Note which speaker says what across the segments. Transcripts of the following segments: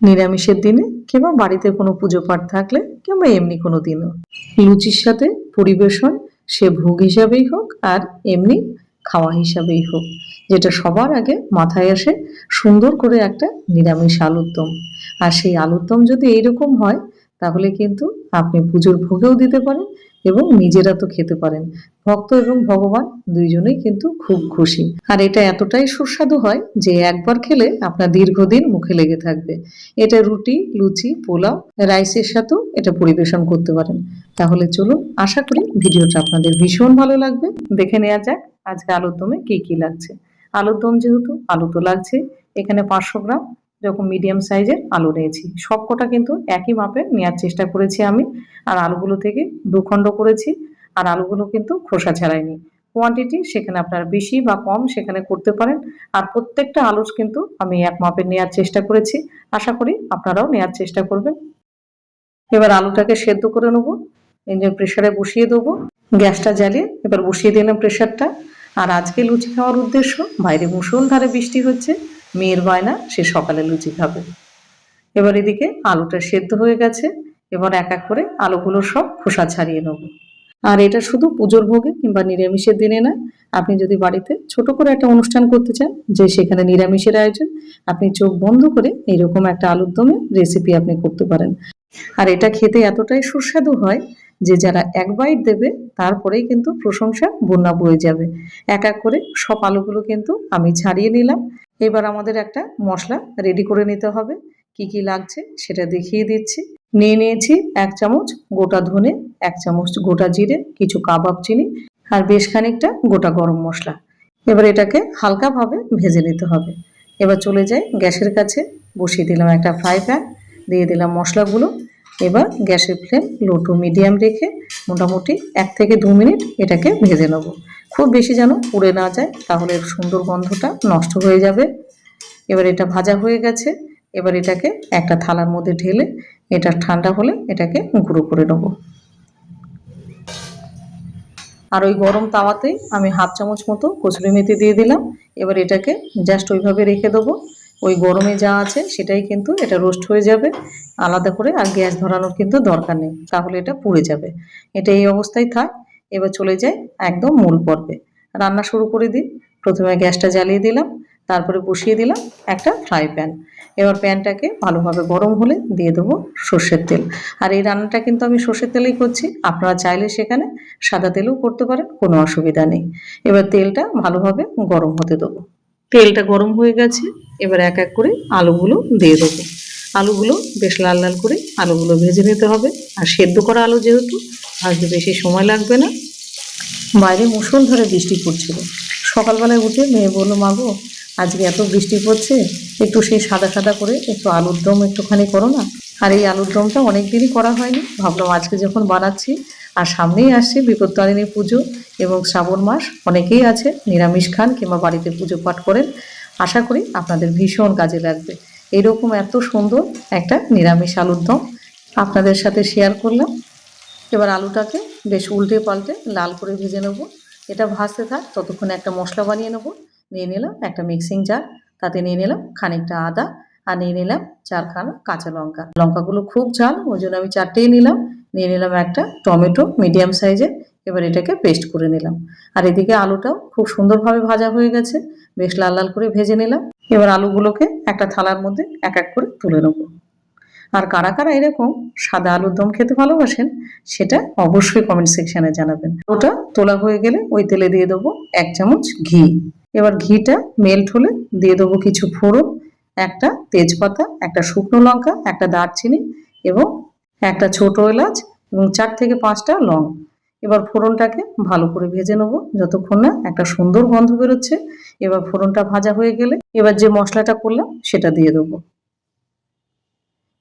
Speaker 1: নিরামিষের দিনে কিংবা বাড়িতে কোনো পুজো পাঠ থাকলে কিংবা এমনি কোনো দিনও লুচির সাথে পরিবেশন, সে ভোগ হিসাবেই হোক আর এমনি খাওয়া হিসাবেই হোক, যেটা সবার আগে মাথায় আসে সুন্দর করে একটা নিরামিষ আলুর দম। আর সেই আলুর দম যদি এইরকম হয় তাহলে কিন্তু আপনি পুজোর ভোগেও দিতে পারেন এবং নিজেরা তো খেতে পারেন। ভক্ত এবং ভগবান দুইজনেই কিন্তু খুব খুশি। আর এটা এতটাই সুস্বাদু হয় যে একবার খেলে আপনার দীর্ঘদিন মুখে লেগে থাকবে। এটা রুটি, লুচি, পোলাও, রাইসের সাথেও এটা পরিবেশন করতে পারেন। তাহলে চলুন, আশা করি ভিডিওটা আপনাদের ভীষণ ভালো লাগবে। দেখে নেওয়া যাক আজকে আলুর দমে কি কি লাগছে। আলুর দম যেহেতু আলু তো লাগছে, এখানে 500 গ্রাম যখন মিডিয়াম সাইজের আলু নিয়েছি। সবকটা কিন্তু একই মাপে নেওয়ার চেষ্টা করেছি আমি। আর আলুগুলো থেকে দুখণ্ড করেছি। আর আলুগুলো কিন্তু খোসা ছাড়াইনি। কোয়ান্টিটি সেখানে আপনারা বেশি বা কম সেখানে করতে পারেন। আর প্রত্যেকটা আলু কিন্তু আমি এক মাপে নেওয়ার চেষ্টা করেছি। আশা করি আপনারাও নেওয়ার চেষ্টা করবেন। এবার আলুটাকে সেদ্ধ করে নেব। ইন্ডাকশন প্রেসারে বসিয়ে দেবো। গ্যাসটা জ্বালিয়ে এবার বসিয়ে দিলাম প্রেসারটা। আর আজকে লুচি খাওয়ার উদ্দেশ্য, বাইরে মুষলধারে বৃষ্টি হচ্ছে, মেয়ের বায়না সে সকালে লুচি খাবে। এবার এদিকে আলুটা সেদ্ধ হয়ে গেছে। এবার এক এক করে আলুগুলো সব খোসা ছাড়িয়ে নেব। আর এটা শুধু পুজোর ভোগে কিংবা নিরামিষের দিনে না, আপনি যদি বাড়িতে ছোট করে একটা অনুষ্ঠান করতে চান যে সেখানে নিরামিষের আয়োজন, আপনি চোখ বন্ধ করে এইরকম একটা আলুর দমের রেসিপি আপনি করতে পারেন। আর এটা খেতে এতটাই সুস্বাদু হয় যে যারা এক বাইট দেবে তারপরেই কিন্তু প্রশংসা বন্যা বয়ে যাবে। এক এক করে সব আলুগুলো কিন্তু আমি ছাড়িয়ে নিলাম। এবার আমাদের একটা মশলা রেডি করে নিতে হবে। কি কি লাগছে সেটা দেখিয়ে দিচ্ছি। নিয়ে নিয়েছি 1 চামচ গোটা ধনে, 1 চামচ গোটা জিরে, কিছু কাবাব চিনি আর বেশ খানিকটা গোটা গরম মশলা। এবার এটাকে হালকাভাবে ভেজে নিতে হবে। এবার চলে যাই গ্যাসের কাছে, বসিয়ে দিলাম একটা ফ্রাই প্যান, দিয়ে দিলাম মশলাগুলো। এবার গ্যাসের ফ্লেম লো টু মিডিয়াম রেখে মোটামুটি 1 থেকে 2 মিনিট এটাকে ভেজে নেব। খুব বেশি যেন পুড়ে না যায়, তাহলে এর সুন্দর গন্ধটা নষ্ট হয়ে যাবে। এবার এটা ভাজা হয়ে গেছে। এবার এটাকে একটা থালার মধ্যে ঢেলে এটা ঠান্ডা হলে এটাকে গুঁড়ো করে নেব। আর ওই গরম তাওয়াতেই আমি 1/2 চামচ মতো কসুরি মেথি দিয়ে দিলাম। এবার এটাকে জাস্ট ওইভাবে রেখে দেবো। ওই গরমে যা আছে সেটাই কিন্তু এটা রোস্ট হয়ে যাবে। আলাদা করে আর গ্যাস ধরানোর কিন্তু দরকার নেই, তাহলে এটা পুড়ে যাবে। এটা এই অবস্থায় থাক। এবার চলে যাই একদম মূল পর্বে। রান্না শুরু করে দিই। প্রথমে গ্যাসটা জ্বালিয়ে দিলাম, তারপরে বসিয়ে দিলাম একটা ফ্রাই প্যান। এবার প্যানটাকে ভালোভাবে গরম হলে দিয়ে দেবো সর্ষের তেল। আর এই রান্নাটা কিন্তু আমি সর্ষের তেলেই করছি, আপনারা চাইলে সেখানে সাদা তেলেও করতে পারেন, কোনো অসুবিধা নেই। এবার তেলটা ভালোভাবে গরম হতে দেবো। তেলটা গরম হয়ে গেছে। এবার এক এক করে আলুগুলো দিয়ে দেবো। আলুগুলো বেশ লাল লাল করে আলুগুলো ভেজে নিতে হবে। আর সেদ্ধ করা আলু যেহেতু, ভাজতে বেশি সময় লাগবে না। বাইরে মুষলধারে বৃষ্টি পড়ছিল। সকালবেলায় উঠে মেয়ে বলল, মা গো আজকে এত বৃষ্টি পড়ছে, একটু সেই সাদা সাদা করে একটু আলুর দম একটুখানি করো না। আর এই আলুর দমটা অনেকদিনই করা হয়নি, ভাবলাম আজকে যখন বানাচ্ছি। আর সামনেই আসছে বিপত্তারিণী পুজো এবং শ্রাবণ মাস, অনেকেই আছে নিরামিষ খান কিংবা বাড়িতে পুজো পাঠ করেন। আশা করি আপনাদের ভীষণ কাজে লাগবে। এরকম এত সুন্দর একটা নিরামিষ আলুর দম আপনাদের সাথে শেয়ার করলাম। এবার আলুটাকে বেশ উল্টে পাল্টে লাল করে ভেজে নেব। এটা ভাজতে থাক, ততক্ষণে একটা মশলা বানিয়ে নেব। নিয়ে নিলাম একটা মিক্সিং জার, তাতে নিয়ে নিলাম খানিকটা আদা, আর নিয়ে নিলাম 4খানা কাঁচা লঙ্কা। লঙ্কাগুলো খুব ঝাল, ওই জন্য আমি 4টেই নিলাম। নিয়ে নিলাম একটা টমেটো মিডিয়াম সাইজের। এবার এটাকে পেস্ট করে নিলাম। আর এদিকে আলুটাও খুব সুন্দরভাবে ভাজা হয়ে গেছে, বেশ লাল লাল করে ভেজে নিলাম। এবার আলুগুলোকে একটা থালার মধ্যে এক এক করে তুলে নেব। আর কারা কারা এরকম সাদা আলুর দম খেতে ভালোবাসেন সেটা অবশ্যই কমেন্ট সেকশনে জানাবেন। ওটা তোলা হয়ে গেলে ওই তেলে দিয়ে দেবো 1 চামচ ঘি। এবার ঘিটা মেল্ট হলে দিয়ে দেবো কিছু ফোড়ন, একটা তেজপাতা, একটা শুকনো লঙ্কা, একটা দারচিনি এবং একটা ছোট এলাচ এবং 4 থেকে 5টা লং। এবার ফোড়নটাকে ভালো করে ভেজে নেবো যতক্ষণ না একটা সুন্দর গন্ধ বেরোচ্ছে। এবার ফোড়নটা ভাজা হয়ে গেলে এবার যে মশলাটা করলাম সেটা দিয়ে দেবো।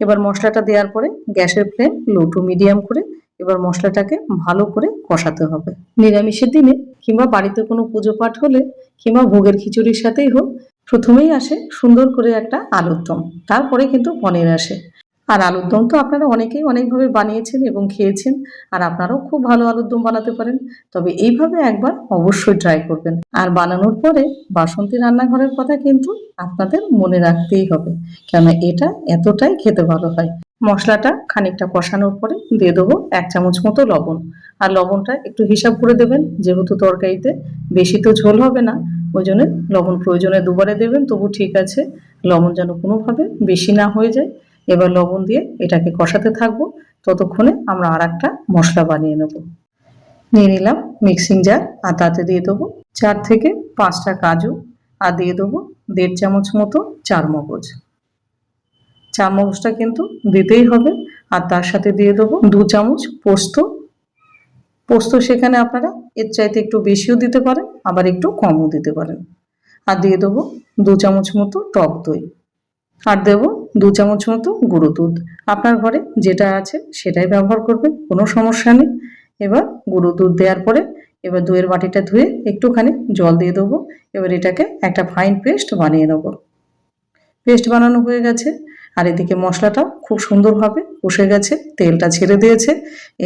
Speaker 1: এবার মশলাটা দেওয়ার পরে গ্যাসের ফ্লেম লো টু মিডিয়াম করে এবার মশলাটাকে ভালো করে কষাতে হবে। নিরামিষের দিনে কিংবা বাড়িতে কোনো পুজো পাঠ হলে কিংবা ভোগের খিচুড়ির সাথেই হোক, প্রথমেই আসে সুন্দর করে একটা আলুর দম, তারপরে কিন্তু পনির আসে। আর আলুর দম তো আপনারা অনেকেই অনেকভাবে বানিয়েছেন এবং খেয়েছেন, আর আপনারাও খুব ভালো আলুর দম বানাতে পারেন। তবে এইভাবে একবার অবশ্যই ট্রাই করবেন। আর বানানোর পরে বাসন্তী রান্নাঘরের কথা কিন্তু আপনাদের মনে রাখতেই হবে, কেননা এটা এতটাই খেতে ভালো হয়। মশলাটা খানিকটা কষানোর পরে দিয়ে দেবো 1 চামচ মতো লবণ। আর লবণটা একটু হিসাব করে দেবেন, যেহেতু তরকারিতে বেশি তো ঝোল হবে না, ওই জন্য লবণ প্রয়োজনে দুবারে দেবেন, তবু ঠিক আছে। লবণ যেন কোনোভাবে বেশি না হয়ে যায়। এবার লবণ দিয়ে এটাকে কষাতে থাকবো, ততক্ষণে আমরা আর একটা মশলা বানিয়ে নেব। নিয়ে নিলাম মিক্সিং জার, আর তাতে দিয়ে দেবো 4 থেকে 5টা কাজু, আর দিয়ে দেবো 1.5 চামচ মতো চারমগজ। চারমগজটা কিন্তু দিতেই হবে। আর তার সাথে দিয়ে দেবো 2 চামচ পোস্ত। পোস্ত সেখানে আপনারা এর চাইতে একটু বেশিও দিতে পারেন, আবার একটু কমও দিতে পারেন। আর দিয়ে দেবো 2 চামচ মতো টক দই, আর দেবো 2 চামচ মতো গুঁড়ো দুধ। আপনার ঘরে যেটা আছে সেটাই ব্যবহার করবেন, কোনো সমস্যা নেই। এবার গুঁড়ো দুধ দেওয়ার পরে এবার দইয়ের বাটিটা ধুয়ে একটুখানি জল দিয়ে দেবো। এবার এটাকে একটা ফাইন পেস্ট বানিয়ে নেব। পেস্ট বানানো হয়ে গেছে, আর এদিকে মশলাটাও খুব সুন্দরভাবে কষে গেছে, তেলটা ছেড়ে দিয়েছে।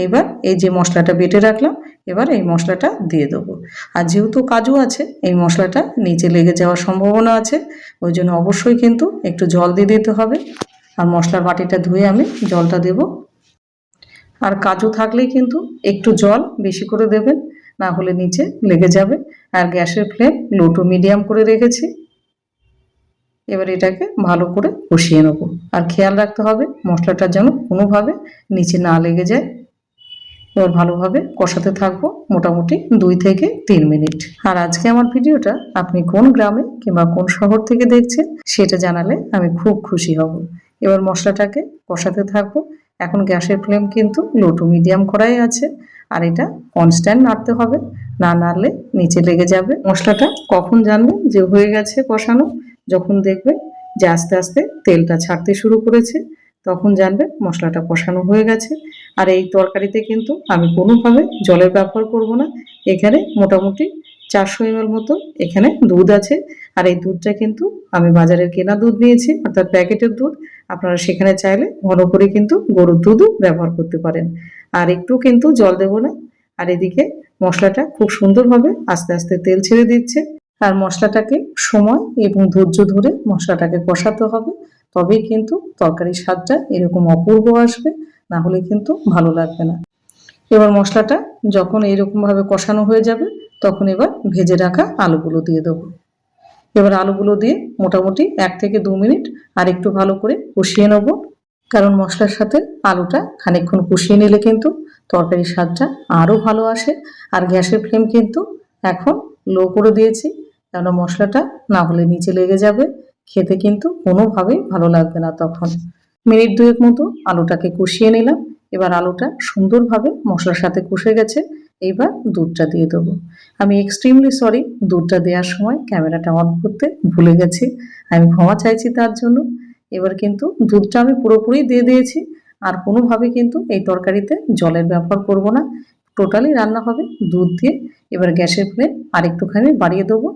Speaker 1: এইবার এই যে মশলাটা বেটে রাখলাম, এবার এই মশলাটা দিয়ে দেবো। আর যেহেতু কাজু আছে, এই মশলাটা নিচে লেগে যাওয়ার সম্ভাবনা আছে, ওই জন্য অবশ্যই কিন্তু একটু জল দিয়ে দিতে হবে। আর মশলার বাটিটা ধুয়ে আমি জলটা দেব। আর কাজু থাকলেই কিন্তু একটু জল বেশি করে দেবেন, না হলে নিচে লেগে যাবে। আর গ্যাসের ফ্লেম লো টু মিডিয়াম করে রেখেছি। এবার এটাকে ভালো করে কষিয়ে নেব। আর খেয়াল রাখতে হবে মশলাটা যেন কোনোভাবে নিচে না লেগে যায়। এবার ভালোভাবে কষাতে থাকবো মোটামুটি 2 থেকে 3 মিনিট। আর আজকে আমার ভিডিওটা আপনি কোন গ্রামে কিংবা কোন শহর থেকে দেখছেন সেটা জানালে আমি খুব খুশি হব। এবার মশলাটাকে কষাতে থাকবো। এখন গ্যাসের ফ্লেম কিন্তু লো টু মিডিয়াম করাই আছে, আর এটা কনস্ট্যান্ট নাড়তে হবে, না নাড়লে নিচে লেগে যাবে। মশলাটা কখন জানবেন যে হয়ে গেছে কষানো? যখন দেখবেন যে আস্তে আস্তে তেলটা ছাড়তে শুরু করেছে, তখন জানবেন মশলাটা কষানো হয়ে গেছে। আর এই তরকারিতে কিন্তু আমি কোনোভাবে জলের ব্যবহার করব না। এখানে মোটামুটি 400 ml মতো এখানে দুধ আছে। আর এই দুধটা কিন্তু আমি বাজারের কেনা দুধ নিয়েছি, অর্থাৎ প্যাকেটের দুধ। আপনারা সেখানে চাইলে ঘন করে কিন্তু গরুর দুধও ব্যবহার করতে পারেন। আর একটু কিন্তু জল দেব না। আর এদিকে মশলাটা খুব সুন্দরভাবে আস্তে আস্তে তেল ছেড়ে দিচ্ছে। আর মশলাটাকে সময় এবং ধৈর্য ধরে মশলাটাকে কষাতে হবে, তবেই কিন্তু তরকারির স্বাদটা এরকম অপূর্ব আসবে, না হলে কিন্তু ভালো লাগবে না। এবার মশলাটা যখন এইরকমভাবে কষানো হয়ে যাবে, তখন এবার ভেজে রাখা আলুগুলো দিয়ে দেবো। এবার আলুগুলো দিয়ে মোটামুটি 1 থেকে 2 মিনিট আর একটু ভালো করে কষিয়ে নেব, কারণ মশলার সাথে আলুটা খানিকক্ষণ কষিয়ে নিলে কিন্তু তরকারির স্বাদটা আরও ভালো আসে। আর গ্যাসের ফ্লেম কিন্তু এখন লো করে দিয়েছি, কেননা মশলাটা না হলে নিচে লেগে যাবে, খেতে কিন্তু কোনোভাবেই ভালো লাগবে না তখন। মিনিট 2 মতো আলুটাকে কষিয়ে নিলাম। এবার আলুটা সুন্দরভাবে মশলার সাথে কষে গেছে। এইবার দুধটা দিয়ে দেবো। আমি এক্সট্রিমলি সরি, দুধটা দেওয়ার সময় ক্যামেরাটা অন করতে ভুলে গেছি, আমি ক্ষমা চাইছি তার জন্য। এবার কিন্তু দুধটা আমি পুরোপুরি দিয়ে দিয়েছি। আর কোনোভাবে কিন্তু এই তরকারিতে জলের ব্যবহার করব না, টোটালি রান্না হবে দুধ দিয়ে। এবার গ্যাসের ফ্লেম আর একটুখানি বাড়িয়ে দেবো,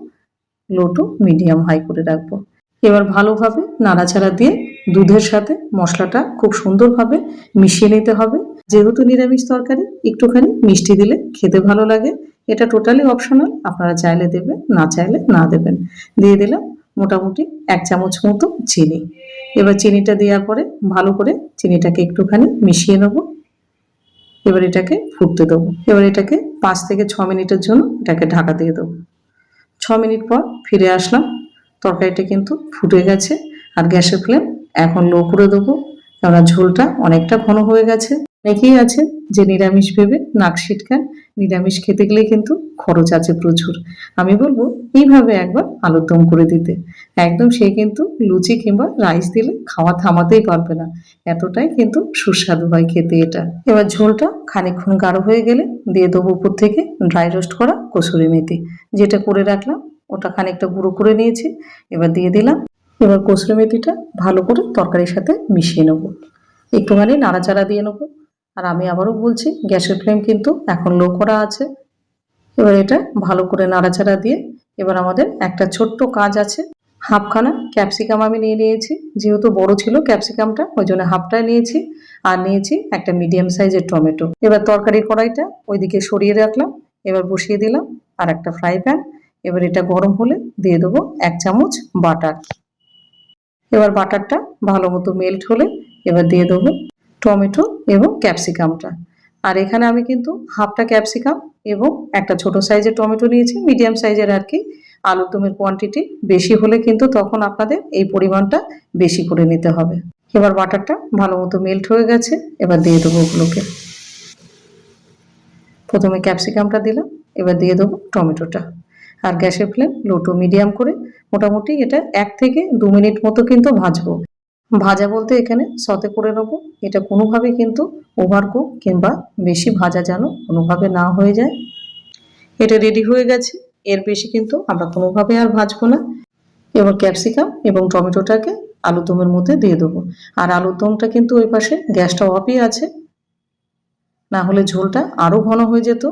Speaker 1: লো টু মিডিয়াম হাই করে রাখবো। এবার ভালোভাবে নাড়াচাড়া দিয়ে দুধের সাথে মশলাটা খুব সুন্দরভাবে মিশিয়ে নিতে হবে। যেহেতু নিরামিষ তরকারি, একটুখানি মিষ্টি দিলে খেতে ভালো লাগে। এটা টোটালি অপশনাল, আপনারা চাইলে দেবেন, না চাইলে না দেবেন। দিয়ে দিলাম মোটামুটি 1 চামচ মতো চিনি। এবার চিনিটা দেওয়ার পরে ভালো করে চিনিটাকে একটুখানি মিশিয়ে নেব। এবার এটাকে ফুটতে দেবো। এবার এটাকে 5 থেকে 6 মিনিটের জন্য এটাকে ঢাকা দিয়ে দেবো। 6 মিনিট পর ফিরে আসলাম। তরকারিটা কিন্তু ফুটে গেছে। আর গ্যাসের ফ্লেম এখন লো করে দেবো, কেননা ঝোলটা অনেকটা ঘন হয়ে গেছে। অনেকেই আছে যে নিরামিষ ভেবে নাক সিটকান, নিরামিষ খেতে গেলে কিন্তু খরচ আছে প্রচুর। আমি বলবো এইভাবে একবার আলুর দম করে দিতে, একদম সে কিন্তু লুচি কিংবা রাইস দিলে খাওয়া থামাতেই পারবে না, এতটাই কিন্তু সুস্বাদু হয় খেতে এটা। এবার ঝোলটা খানিকক্ষণ গাঢ় হয়ে গেলে দিয়ে দেবো উপর থেকে ড্রাই রোস্ট করা কসুরি মেথি, যেটা করে রাখলাম, ওটা খানিকটা গুঁড়ো করে নিয়েছি, এবার দিয়ে দিলাম। এবার কসুরি মেথিটা ভালো করে তরকারির সাথে মিশিয়ে নেব, একটুখানি নাড়াচাড়া দিয়ে নেবো। আর আমি আবারও বলছি গ্যাসের ফ্লেম কিন্তু এখন লো করা আছে। এবার এটা ভালো করে নাড়াচাড়া দিয়ে এবার আমাদের একটা ছোট্ট কাজ আছে, হাফখানা ক্যাপসিকাম আমি নিয়ে নিয়েছি, যেহেতু বড় ছিল ক্যাপসিকামটা ওই জন্য হাফটা নিয়েছি। আর নিয়েছি একটা মিডিয়াম সাইজের টমেটো। এবার তরকারির কড়াইটা ওইদিকে সরিয়ে রাখলাম, এবার বসিয়ে দিলাম আর একটা ফ্রাই প্যান। এবার এটা গরম হলে দিয়ে দেবো 1 চামচ বাটার। এবার বাটারটা ভালো মতো মেল্ট হলে এবার দিয়ে দেবো টমেটো এবং ক্যাপসিকামটা। আর এখানে আমি কিন্তু হাফটা ক্যাপসিকাম এবং একটা ছোট সাইজের টমেটো নিয়েছি, মিডিয়াম সাইজের আর কি। আলুর দমের কোয়ান্টিটি বেশি হলে কিন্তু তখন আপনাদের এই পরিমাণটা বেশি করে নিতে হবে। এবার বাটারটা ভালো মতো মেল্ট হয়ে গেছে, এবার দিয়ে দেবো ওগুলোকে। প্রথমে ক্যাপসিকামটা দিলাম, এবার দিয়ে দেবো টমেটোটা। আর গ্যাসের ফ্লেম লো টু মিডিয়াম করে মোটামুটি এটা 1 থেকে 2 মিনিট মতো কিন্তু ভাজবো। ভাজা বলতে এখানে সতে করে নেবো। এটা কোনোভাবে কিন্তু ওভার কুক কিংবা বেশি ভাজা যেন কোনোভাবে না হয়ে যায়। এটা রেডি হয়ে গেছে, এর বেশি কিন্তু আমরা কোনোভাবে আর ভাজবো না। এবার ক্যাপসিকাম এবং টমেটোটাকে আলুর দমের মধ্যে দিয়ে দেবো। আর আলুর দমটা কিন্তু ওই পাশে গ্যাসটা অফই আছে, না হলে ঝোলটা আরও ঘন হয়ে যেত।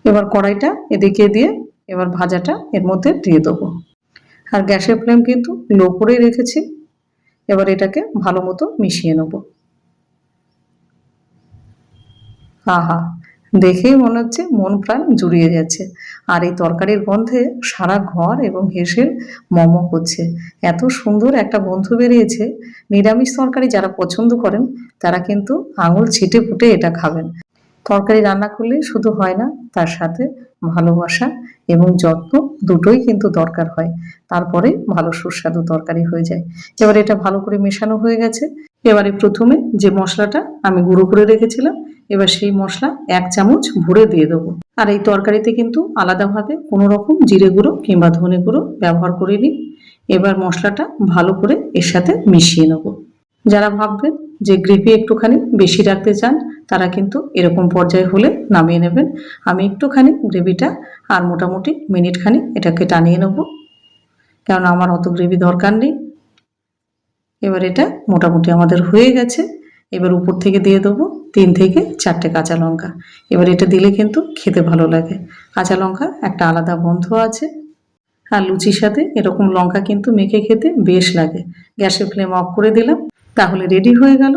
Speaker 1: এবার কড়াইটা এদিকে দিয়ে এবার ভাজাটা এর মধ্যে দিয়ে দেবো। আর গ্যাসের ফ্লেম কিন্তু লো করেই রেখেছি। এবার এটাকে ভালো মতো মিশিয়ে নেব। আহা, দেখেই মনে হচ্ছে মন প্রাণ জুড়িয়ে যাচ্ছে। আর এই তরকারির গন্ধে সারা ঘর এবং হেসেল মম করছে। এত সুন্দর একটা গন্ধ বেরিয়েছে। নিরামিষ তরকারি যারা পছন্দ করেন তারা কিন্তু আঙুল ছিটে ফুটে এটা খাবেন। তরকারি রান্না করলে শুধু হয় না, তার সাথে ভালোবাসা এবং যত্ন দুটোই কিন্তু দরকার হয়। তারপরে ভালো সুস্বাদু তরকারি হয়ে যায়। এবার এটা ভালো করে মেশানো হয়ে গেছে। এবারে প্রথমে যে মশলাটা আমি গুঁড়ো করে রেখেছিলাম, এবার সেই মশলা 1 চামচ ভরে দিয়ে দেবো। আর এই তরকারিতে কিন্তু আলাদাভাবে কোনো রকম জিরে গুঁড়ো কিংবা ধনে গুঁড়ো ব্যবহার করিনি। এবার মশলাটা ভালো করে এর সাথে মিশিয়ে নেব। যারা ভাববেন যে গ্রেভি একটুখানি বেশি রাখতে চান তারা কিন্তু এরকম পর্যায়ে হলে নামিয়ে নেবেন। আমি একটুখানি গ্রেভিটা আর মোটামুটি মিনিট খানিক এটাকে টানিয়ে নেব, কারণ আমার অত গ্রেভি দরকার নেই। এবার এটা মোটামুটি আমাদের হয়ে গেছে। এবার উপর থেকে দিয়ে দেবো 3 থেকে 4টে কাঁচা লঙ্কা। এবার এটা দিলে কিন্তু খেতে ভালো লাগে। কাঁচা লঙ্কার একটা আলাদা গন্ধ আছে। আর লুচির সাথে এরকম লঙ্কা কিন্তু মেখে খেতে বেশ লাগে। গ্যাসের ফ্লেম অফ করে দিলাম। তাহলে রেডি হয়ে গেল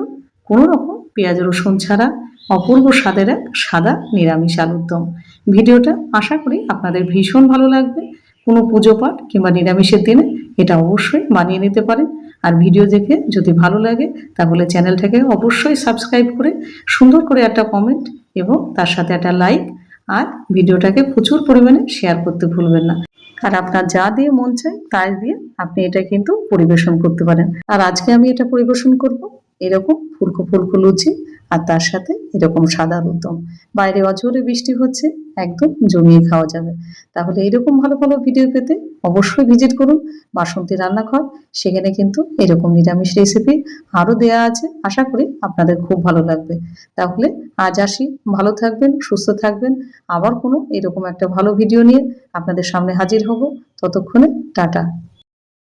Speaker 1: কোনো রকম পেঁয়াজ রসুন ছাড়া অপূর্ব স্বাদের এক সাদা নিরামিষ আলুর দম। ভিডিওটা আশা করি আপনাদের ভীষণ ভালো লাগবে। কোনো পুজো পাঠ কিংবা নিরামিষের দিনে এটা অবশ্যই বানিয়ে নিতে পারেন। আর ভিডিও দেখে যদি ভালো লাগে তাহলে চ্যানেলটাকে অবশ্যই সাবস্ক্রাইব করে সুন্দর করে একটা কমেন্ট এবং তার সাথে একটা লাইক আর ভিডিওটাকে প্রচুর পরিমাণে শেয়ার করতে ভুলবেন না। আর আপনার যা দিয়ে মন চায় তাই দিয়ে আপনি এটা কিন্তু পরিবেশন করতে পারেন। আর আজকে আমি এটা পরিবেশন করব এরকম ফুলকো ফুলকো লুচি আর তার সাথে এরকম সাদা আলুর দম। বাইরে অজোরে বৃষ্টি হচ্ছে, একদম জমিয়ে খাওয়া যাবে। তাহলে এরকম ভালো ভালো ভিডিও পেতে অবশ্যই ভিজিট করুন বাসন্তী রান্নাঘর। সেখানে কিন্তু এরকম নিরামিষ রেসিপি আরও দেয়া আছে। আশা করি আপনাদের খুব ভালো লাগবে। তাহলে আজ আসি, ভালো থাকবেন, সুস্থ থাকবেন। আবার কোনো এরকম একটা ভালো ভিডিও নিয়ে আপনাদের সামনে হাজির হব। ততক্ষণে টাটা।